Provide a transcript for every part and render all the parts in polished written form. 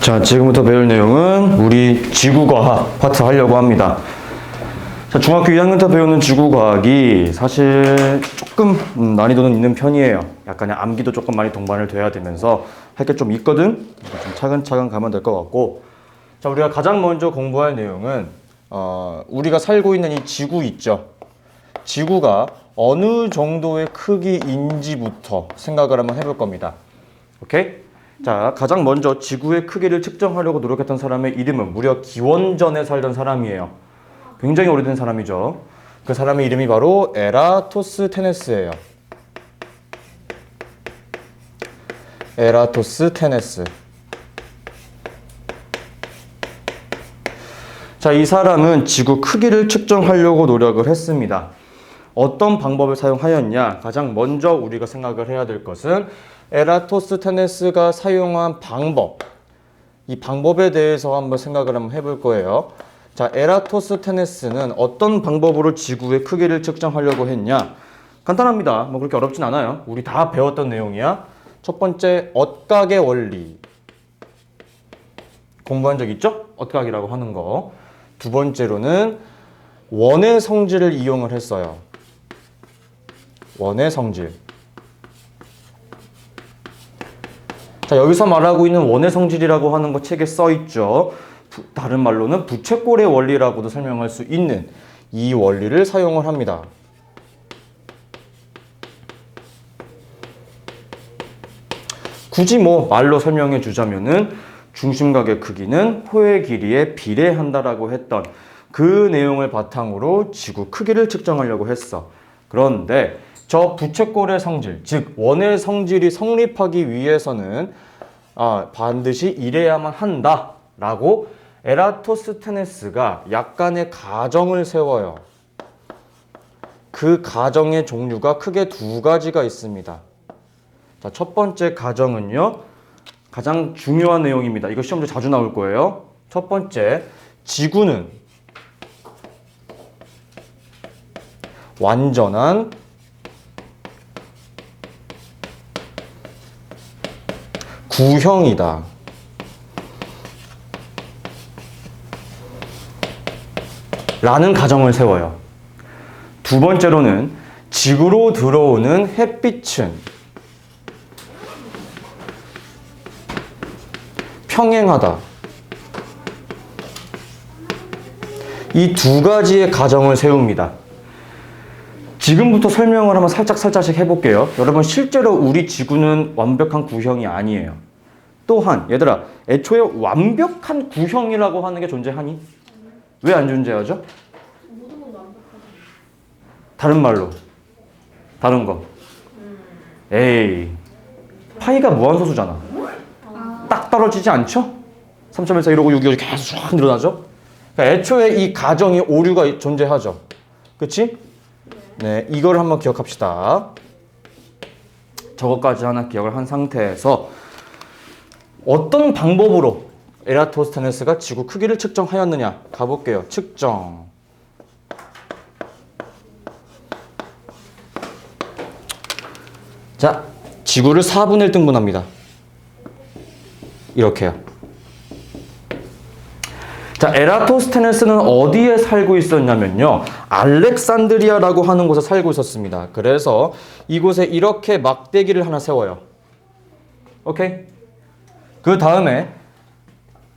자, 지금부터 배울 내용은 우리 지구과학 파트 하려고 합니다. 자, 중학교 2학년 때 배우는 지구과학이 사실 조금 난이도는 있는 편이에요. 약간의 암기도 조금 많이 동반을 돼야 되면서 할 게 좀 있거든? 좀 차근차근 가면 될 것 같고. 자, 우리가 가장 먼저 공부할 내용은 우리가 살고 있는 이 지구 있죠? 지구가 어느 정도의 크기인지부터 생각을 한번 해볼 겁니다. 오케이? 자, 가장 먼저 지구의 크기를 측정하려고 노력했던 사람의 이름은 무려 기원전에 살던 사람이에요. 굉장히 오래된 사람이죠. 그 사람의 이름이 바로 에라토스테네스예요. 에라토스테네스. 자, 이 사람은 지구 크기를 측정하려고 노력을 했습니다. 어떤 방법을 사용하였냐? 가장 먼저 우리가 생각을 해야 될 것은 에라토스테네스가 사용한 방법, 이 방법에 대해서 한번 생각을 한번 해볼 거예요. 자, 에라토스테네스는 어떤 방법으로 지구의 크기를 측정하려고 했냐? 간단합니다. 뭐 그렇게 어렵진 않아요. 우리 다 배웠던 내용이야. 첫 번째, 엇각의 원리. 공부한 적 있죠? 엇각이라고 하는 거. 두 번째로는 원의 성질을 이용을 했어요. 원의 성질. 자, 여기서 말하고 있는 원의 성질이라고 하는 거 책에 써 있죠. 다른 말로는 부채꼴의 원리라고도 설명할 수 있는 이 원리를 사용을 합니다. 굳이 뭐 말로 설명해 주자면은 중심각의 크기는 호의 길이에 비례한다라고 했던 그 내용을 바탕으로 지구 크기를 측정하려고 했어. 그런데 저 부채꼴의 성질, 즉 원의 성질이 성립하기 위해서는 반드시 이래야만 한다라고 에라토스테네스가 약간의 가정을 세워요. 그 가정의 종류가 크게 두 가지가 있습니다. 자, 첫 번째 가정은요, 가장 중요한 내용입니다. 이거 시험에 자주 나올 거예요. 첫 번째, 지구는 완전한 구형이다. 라는 가정을 세워요. 두 번째로는 지구로 들어오는 햇빛은 평행하다. 이 두 가지의 가정을 세웁니다. 지금부터 설명을 한번 살짝씩 해볼게요. 여러분, 실제로 우리 지구는 완벽한 구형이 아니에요. 또한 얘들아, 애초에 완벽한 구형이라고 하는 게 존재하니? 왜 안 존재하죠? 다른 말로, 다른 거. 에이, 파이가 무한소수잖아. 딱 떨어지지 않죠? 3.14 이러고 6 2 계속 쫙 늘어나죠? 그러니까 애초에 이 가정이 오류가 존재하죠. 그치? 네, 이걸 한번 기억합시다. 저것까지 하나 기억을 한 상태에서 어떤 방법으로 에라토스테네스가 지구 크기를 측정하였느냐 가볼게요. 측정. 자, 지구를 4분의 1등분합니다. 이렇게요. 자, 에라토스테네스는 어디에 살고 있었냐면요, 알렉산드리아라고 하는 곳에 살고 있었습니다. 그래서 이곳에 이렇게 막대기를 하나 세워요. 오케이? 그 다음에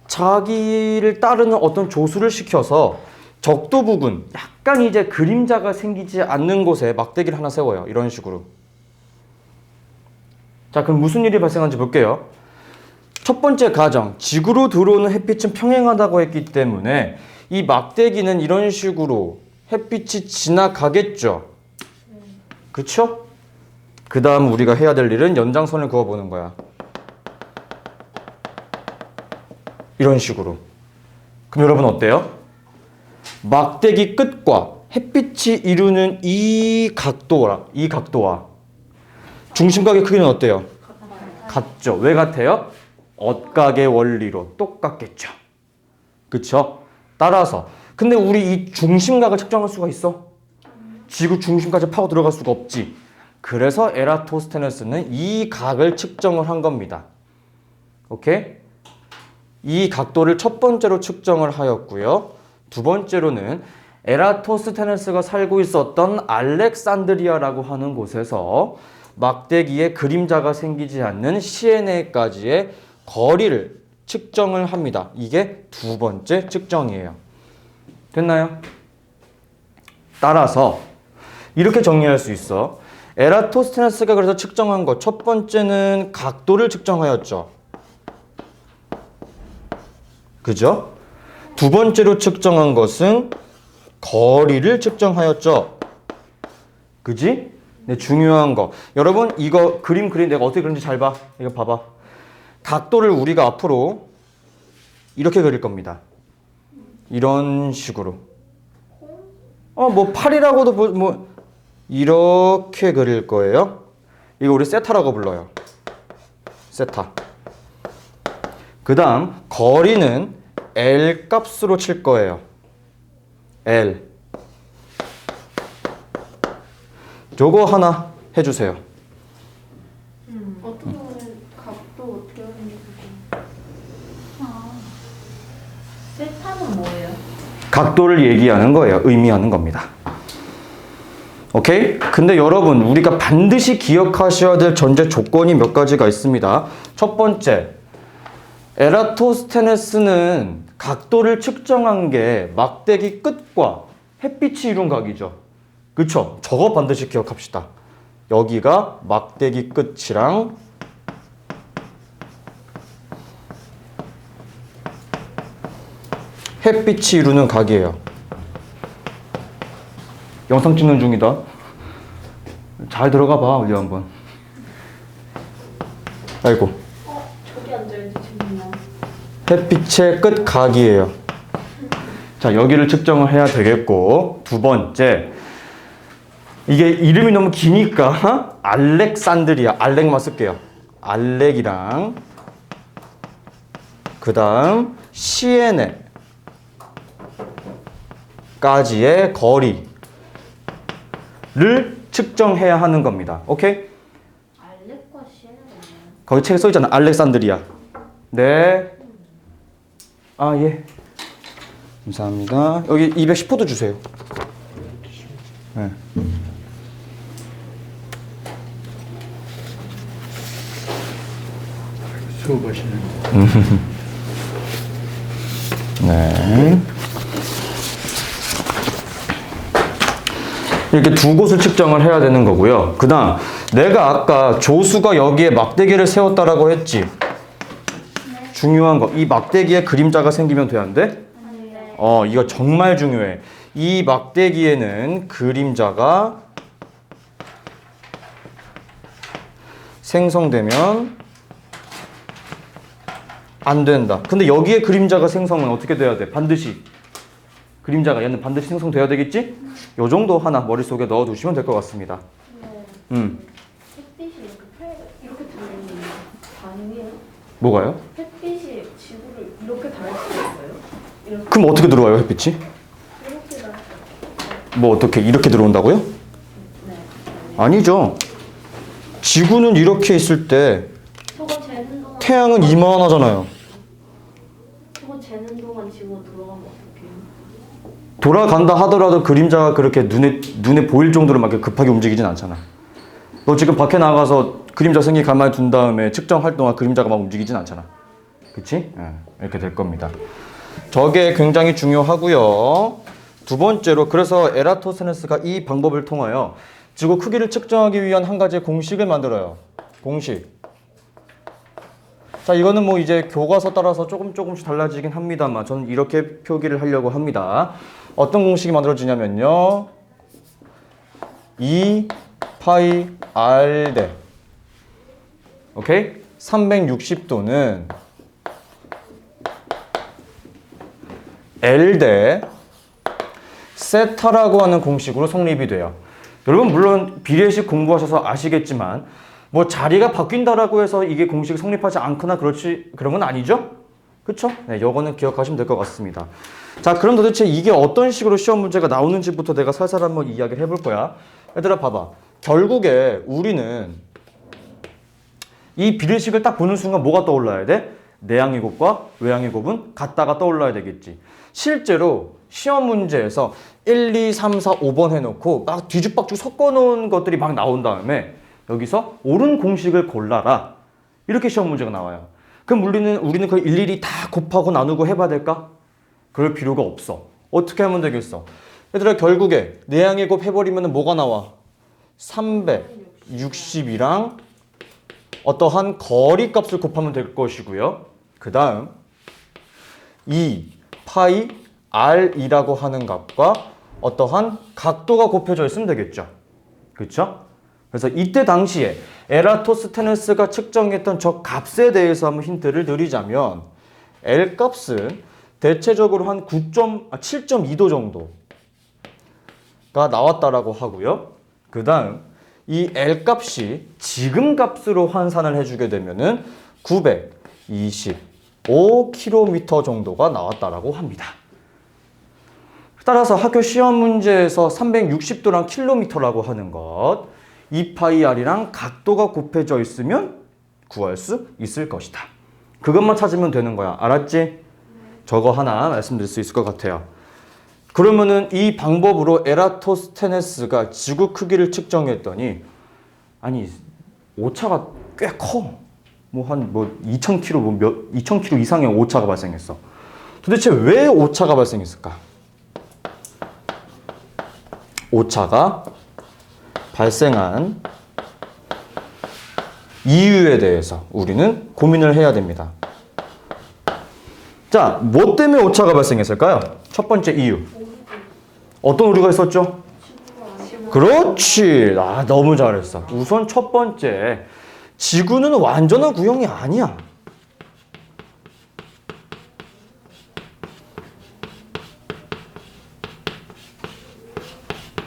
자기를 따르는 어떤 조수를 시켜서 적도 부근, 약간 이제 그림자가 생기지 않는 곳에 막대기를 하나 세워요. 이런 식으로. 자, 그럼 무슨 일이 발생한지 볼게요. 첫 번째 가정, 지구로 들어오는 햇빛은 평행하다고 했기 때문에 이 막대기는 이런 식으로 햇빛이 지나가겠죠. 그쵸? 그 다음 우리가 해야 될 일은 연장선을 그어보는 거야. 이런 식으로. 그럼 여러분 어때요? 막대기 끝과 햇빛이 이루는 이 각도와 중심각의 크기는 어때요? 같죠. 왜 같아요? 엇각의 원리로 똑같겠죠. 그쵸? 따라서 근데 우리 이 중심각을 측정할 수가 있어? 지구 중심까지 파고 들어갈 수가 없지. 그래서 에라토스테네스는 이 각을 측정을 한 겁니다. 오케이? 이 각도를 첫 번째로 측정을 하였고요. 두 번째로는 에라토스테네스가 살고 있었던 알렉산드리아라고 하는 곳에서 막대기에 그림자가 생기지 않는 시에네까지의 거리를 측정을 합니다. 이게 두 번째 측정이에요. 됐나요? 따라서 이렇게 정리할 수 있어. 에라토스테네스가 그래서 측정한 것, 첫 번째는 각도를 측정하였죠. 그죠? 두 번째로 측정한 것은 거리를 측정하였죠. 그지? 네, 중요한 거. 여러분, 이거 그림 내가 어떻게 그리는지 잘 봐. 이거 봐봐. 각도를 우리가 앞으로 이렇게 그릴 겁니다. 이런 식으로. 뭐 팔이라고도 뭐 이렇게 그릴 거예요. 이거 우리 세타라고 불러요. 세타. 그 다음 거리는 L 값으로 칠 거예요. L. 요거 하나 해주세요. 어떻게 보면 각도 어떻게 하는지 세타는 뭐예요? 각도를 얘기하는 거예요. 의미하는 겁니다. 오케이? 근데 여러분, 우리가 반드시 기억하셔야 될 전제 조건이 몇 가지가 있습니다. 첫 번째, 에라토스테네스는 각도를 측정한 게 막대기 끝과 햇빛이 이룬 각이죠. 그쵸? 저거 반드시 기억합시다. 여기가 막대기 끝이랑 햇빛이 이루는 각이에요. 영상 찍는 중이다. 잘 들어가 봐, 우리 한번. 아이고. 저기 앉아야지 재밌나? 햇빛의 끝 각이에요. 자, 여기를 측정을 해야 되겠고, 두 번째. 이게 이름이 너무 기니까 알렉산드리아, 알렉만 쓸게요. 알렉이랑 그 다음 시에네까지의 거리를 측정해야 하는 겁니다. 오케이? 알렉과 시에네가 뭐예요? 거기 책에 써있잖아. 알렉산드리아. 네. 아, 예. 감사합니다. 여기 210호도 주세요. 네. 수업하시는 네. 이렇게 두 곳을 측정을 해야 되는 거고요. 그 다음, 내가 아까 조수가 여기에 막대기를 세웠다라고 했지? 중요한 거. 이 막대기에 그림자가 생기면 돼, 안 돼? 네. 이거 정말 중요해. 이 막대기에는 그림자가 생성되면 안 된다. 근데 여기에 그림자가 생성은 어떻게 돼야 돼? 반드시. 그림자가 얘는 반드시 생성돼야 되겠지? 요 정도 하나 머릿속에 넣어두시면 될 것 같습니다. 네. 햇빛이 이렇게 들어있는 게 가능해요? 뭐가요? 햇빛이 지구를 이렇게 닿을 수 있어요? 이렇게 그럼 어떻게 들어와요, 햇빛이? 이렇게 닿. 뭐 어떻게 이렇게 들어온다고요? 네. 아니죠. 지구는 이렇게 있을 때 저거 재는 동안 태양은 이만하잖아요. 저거 재는 동안 지구가 돌아가면 어떡해요? 돌아간다 하더라도 그림자가 그렇게 눈에 보일 정도로 막 급하게 움직이진 않잖아. 너 지금 밖에 나가서 그림자 생기 가만히 둔 다음에 측정할 동안 그림자가 막 움직이진 않잖아. 그치? 이렇게 될 겁니다. 저게 굉장히 중요하고요. 두 번째로, 그래서 에라토스테네스가 이 방법을 통하여 지구 크기를 측정하기 위한 한 가지의 공식을 만들어요. 공식. 자, 이거는 뭐 이제 교과서 따라서 조금씩 달라지긴 합니다만 저는 이렇게 표기를 하려고 합니다. 어떤 공식이 만들어지냐면요. 2 파이 r 대 오케이? 360도는 L 대 세타라고 하는 공식으로 성립이 돼요. 여러분 물론 비례식 공부하셔서 아시겠지만 뭐 자리가 바뀐다라고 해서 이게 공식이 성립하지 않거나 그런 건 아니죠? 그쵸? 네, 요거는 기억하시면 될 것 같습니다. 자, 그럼 도대체 이게 어떤 식으로 시험 문제가 나오는지부터 내가 살살 한번 이야기를 해볼 거야. 얘들아 봐봐. 결국에 우리는 이 비례식을 딱 보는 순간 뭐가 떠올라야 돼? 내향의 곱과 외향의 곱은 같다가 떠올라야 되겠지. 실제로 시험 문제에서 1, 2, 3, 4, 5번 해놓고 막 뒤죽박죽 섞어놓은 것들이 막 나온 다음에 여기서 옳은 공식을 골라라. 이렇게 시험 문제가 나와요. 그럼 우리는 그걸 일일이 다 곱하고 나누고 해봐야 될까? 그럴 필요가 없어. 어떻게 하면 되겠어? 얘들아, 결국에 내향의 곱 해버리면 뭐가 나와? 360이랑 어떠한 거리 값을 곱하면 될 것이고요. 그 다음 2 파이 r이라고 하는 값과 어떠한 각도가 곱해져 있으면 되겠죠. 그렇죠? 그래서 이때 당시에 에라토스테네스가 측정했던 저 값에 대해서 한번 힌트를 드리자면 L 값은 대체적으로 한 7.2도 정도가 나왔다라고 하고요. 그 다음 이 L 값이 지금 값으로 환산을 해주게 되면은 925km 정도가 나왔다라고 합니다. 따라서 학교 시험 문제에서 360도랑 킬로미터라고 하는 것, 2파이r이랑 각도가 곱해져 있으면 구할 수 있을 것이다. 그것만 찾으면 되는 거야. 알았지? 저거 하나 말씀드릴 수 있을 것 같아요. 그러면은 이 방법으로 에라토스테네스가 지구 크기를 측정했더니 아니 오차가 꽤 커. 뭐 2000km 2000km 이상의 오차가 발생했어. 도대체 왜 오차가 발생했을까? 오차가 발생한 이유에 대해서 우리는 고민을 해야 됩니다. 자, 뭐 때문에 오차가 발생했을까요? 첫 번째 이유. 어떤 오류가 있었죠? 그렇지. 아, 너무 잘했어. 우선 첫 번째, 지구는 완전한 구형이 아니야.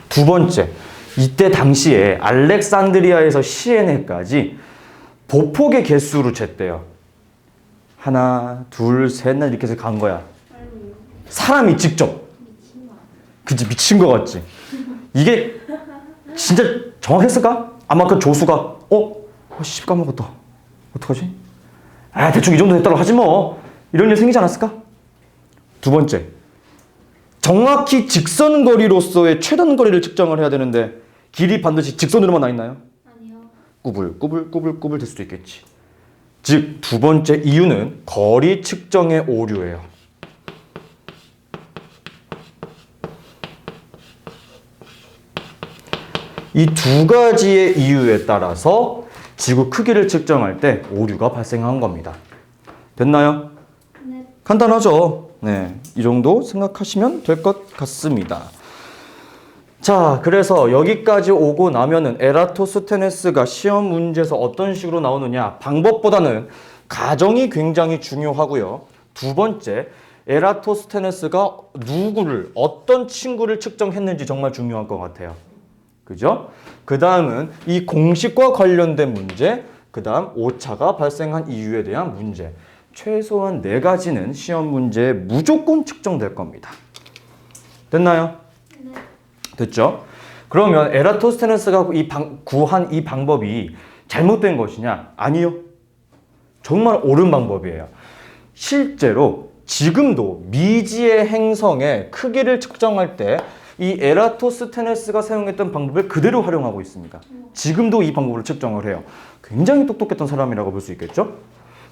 두 번째, 이때 당시에 알렉산드리아에서 시에네까지 보폭의 개수로 쟀대요. 하나, 둘, 셋, 넷 이렇게 해서 간 거야. 사람이 직접. 그치, 미친 거 같지? 이게 진짜 정확했을까? 아마 그 조수가 씨 까먹었다. 어떡하지? 아, 대충 이 정도 됐다고 하지 뭐. 이런 일 생기지 않았을까? 두 번째, 정확히 직선거리로서의 최단 거리를 측정을 해야 되는데 길이 반드시 직선으로만 나 있나요? 아니요. 꾸불꾸불 될 수도 있겠지. 즉, 두 번째 이유는 거리 측정의 오류예요. 이 두 가지의 이유에 따라서 지구 크기를 측정할 때 오류가 발생한 겁니다. 됐나요? 네. 간단하죠? 네, 이 정도 생각하시면 될 것 같습니다. 자, 그래서 여기까지 오고 나면은 에라토스테네스가 시험 문제에서 어떤 식으로 나오느냐, 방법보다는 가정이 굉장히 중요하고요. 두 번째, 에라토스테네스가 누구를, 어떤 친구를 측정했는지 정말 중요할 것 같아요. 그죠? 그 다음은 이 공식과 관련된 문제, 그 다음 오차가 발생한 이유에 대한 문제. 최소한 4가지는 시험 문제에 무조건 측정될 겁니다. 됐나요? 네. 됐죠? 그러면 에라토스테네스가 구한 이 방법이 잘못된 것이냐? 아니요. 정말 옳은 방법이에요. 실제로 지금도 미지의 행성의 크기를 측정할 때 이 에라토스테네스가 사용했던 방법을 그대로 활용하고 있습니다. 지금도 이 방법을 측정을 해요. 굉장히 똑똑했던 사람이라고 볼 수 있겠죠?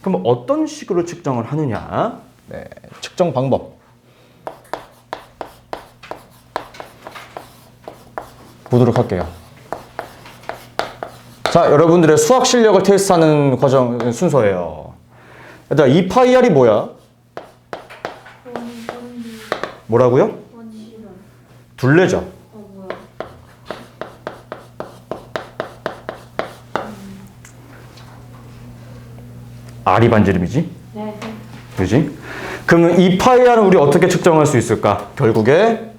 그럼 어떤 식으로 측정을 하느냐? 네, 측정 방법 보도록 할게요. 자, 여러분들의 수학 실력을 테스트하는 과정 순서예요. 얘들아, 2파이r이 뭐야? 뭐라고요? 원시는. 둘레죠. 뭐야? R이 반지름이지? 네. 그지? 그러면 2파이r은 우리 어떻게 측정할 수 있을까? 결국에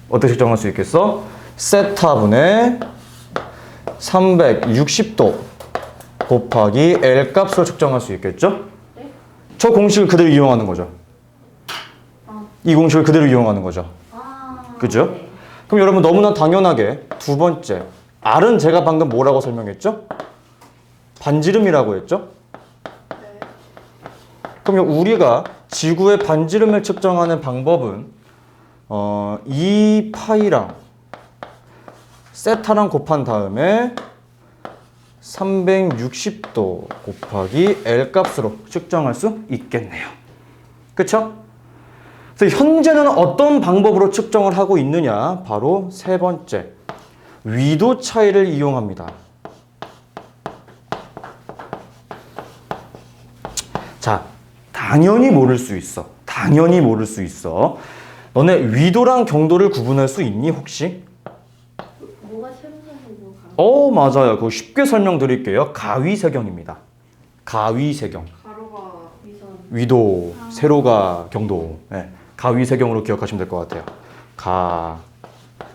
어떻게 측정할 수 있겠어? 세타분의 360도 곱하기 L 값으로 측정할 수 있겠죠? 네? 저 공식을 그대로 이용하는 거죠. 이 공식을 그대로 이용하는 거죠. 그죠? 네. 그럼 여러분 너무나 당연하게 두 번째, R은 제가 방금 뭐라고 설명했죠? 반지름이라고 했죠? 네. 그럼 우리가 지구의 반지름을 측정하는 방법은 이 파이랑 세타랑 곱한 다음에 360도 곱하기 L 값으로 측정할 수 있겠네요. 그쵸? 그래서 현재는 어떤 방법으로 측정을 하고 있느냐? 바로 세 번째, 위도 차이를 이용합니다. 자, 당연히 모를 수 있어. 당연히 모를 수 있어. 너네 위도랑 경도를 구분할 수 있니 혹시? 뭐가 세로사선이고 맞아요. 그거 쉽게 설명드릴게요. 가위세경입니다. 가위세경. 가로가 위선. 위도, 세로가 경도. 네, 가위세경으로 기억하시면 될 것 같아요.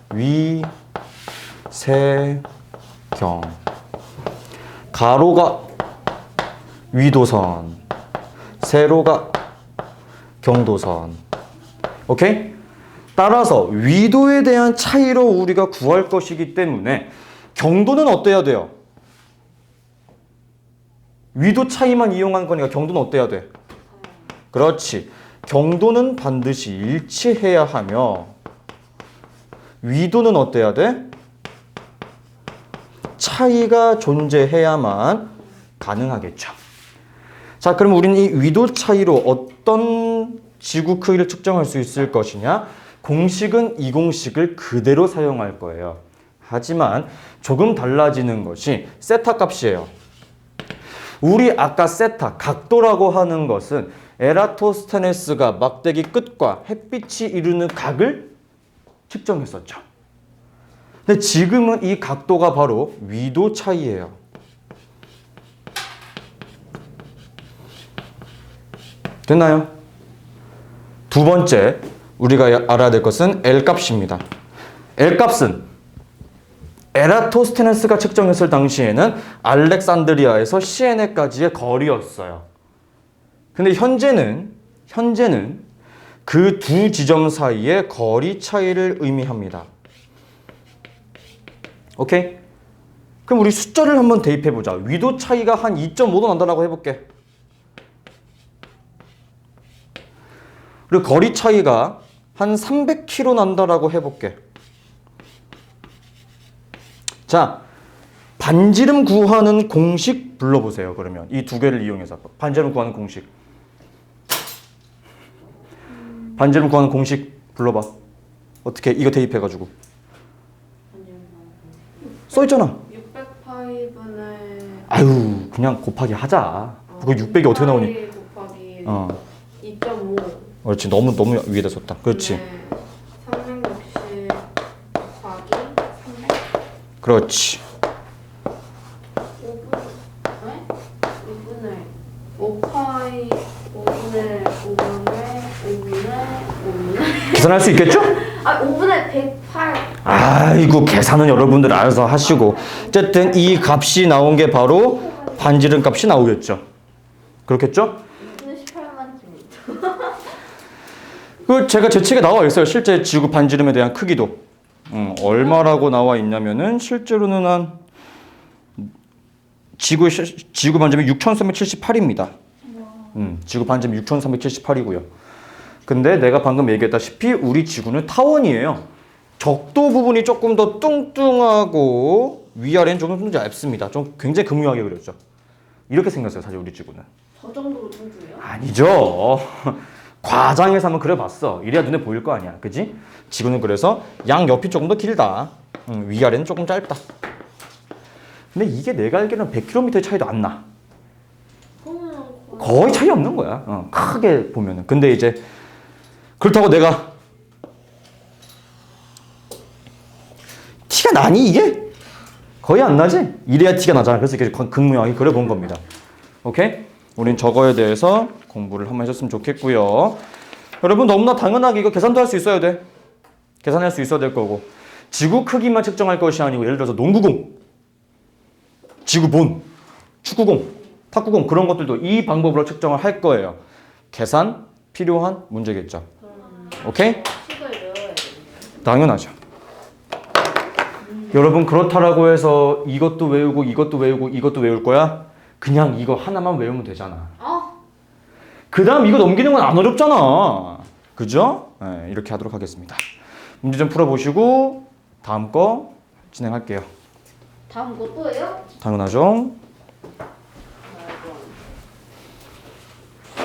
가위세경. 가로가 위도선, 세로가 경도선. 오케이? 따라서 위도에 대한 차이로 우리가 구할 것이기 때문에 경도는 어때야 돼요? 위도 차이만 이용한 거니까 경도는 어때야 돼? 그렇지. 경도는 반드시 일치해야 하며 위도는 어때야 돼? 차이가 존재해야만 가능하겠죠. 자, 그럼 우리는 이 위도 차이로 어떤 지구 크기를 측정할 수 있을 것이냐? 공식은 이 공식을 그대로 사용할 거예요. 하지만 조금 달라지는 것이 세타 값이에요. 우리 아까 세타, 각도라고 하는 것은 에라토스테네스가 막대기 끝과 햇빛이 이루는 각을 측정했었죠. 근데 지금은 이 각도가 바로 위도 차이예요. 됐나요? 두 번째, 우리가 알아야 될 것은 L 값입니다. L 값은 에라토스테네스가 측정했을 당시에는 알렉산드리아에서 시에네까지의 거리였어요. 근데 현재는 그 두 지점 사이의 거리 차이를 의미합니다. 오케이? 그럼 우리 숫자를 한번 대입해보자. 위도 차이가 한 2.5도 난다고 해볼게. 그리고 거리 차이가 한 300km 난다라고 해볼게. 자, 반지름 구하는 공식 불러보세요. 그러면 이 두 개를 이용해서 반지름 구하는 공식. 반지름 구하는 공식 불러봐. 어떻게 이거 대입해가지고 써있잖아. 600파이분의 아유, 그냥 곱하기 하자. 그거 600이 어떻게 나오니? 곱하기 2.5. 그렇지. 너무 위에다 썼다. 그렇지. 360 곱하기 300. 그렇지. 5분의 5파이 5분의 5분의 계산할 수 있겠죠? 5분의 108. 아이고, 계산은 여러분들 알아서 하시고. 어쨌든 이 값이 나온 게 바로 반지름 값이 나오겠죠. 그렇겠죠? 2분의 18만쯤. 그 제가 제 책에 나와 있어요. 실제 지구 반지름에 대한 크기도. 얼마라고 나와 있냐면은 실제로는 한 지구 반지름이 6,378입니다. 지구 반지름이 6,378이고요. 근데 내가 방금 얘기했다시피 우리 지구는 타원이에요. 적도 부분이 조금 더 뚱뚱하고 위아래는 조금 좀 얇습니다. 좀 굉장히 극명하게 그렸죠. 이렇게 생겼어요, 사실 우리 지구는. 저 정도로 뚱뚱해요? 아니죠. 과장해서 한번 그려봤어. 이래야 눈에 보일 거 아니야. 그지? 지구는 그래서 양 옆이 조금 더 길다. 위아래는 조금 짧다. 근데 이게 내가 알기로는 100km 차이도 안 나. 거의 차이 없는 거야. 크게 보면은. 근데 이제 그렇다고 내가 티가 나니 이게? 거의 안 나지? 이래야 티가 나잖아. 그래서 이렇게 극명하게 그려본 겁니다. 오케이? 우린 저거에 대해서 공부를 한번 하셨으면 좋겠고요. 여러분 너무나 당연하게 이거 계산도 할 수 있어야 돼. 계산할 수 있어야 될 거고. 지구 크기만 측정할 것이 아니고 예를 들어서 농구공, 지구본, 축구공, 탁구공 그런 것들도 이 방법으로 측정을 할 거예요. 계산 필요한 문제겠죠. 오케이? 식을 외워야 되겠네요. 당연하죠. 여러분 그렇다라고 해서 이것도 외우고 이것도 외우고 이것도 외울 거야? 그냥 이거 하나만 외우면 되잖아. 그 다음 이거 넘기는 건 안 어렵잖아. 그죠? 네, 이렇게 하도록 하겠습니다. 문제 좀 풀어보시고 다음 거 진행할게요. 다음 거 또예요? 당연하죠.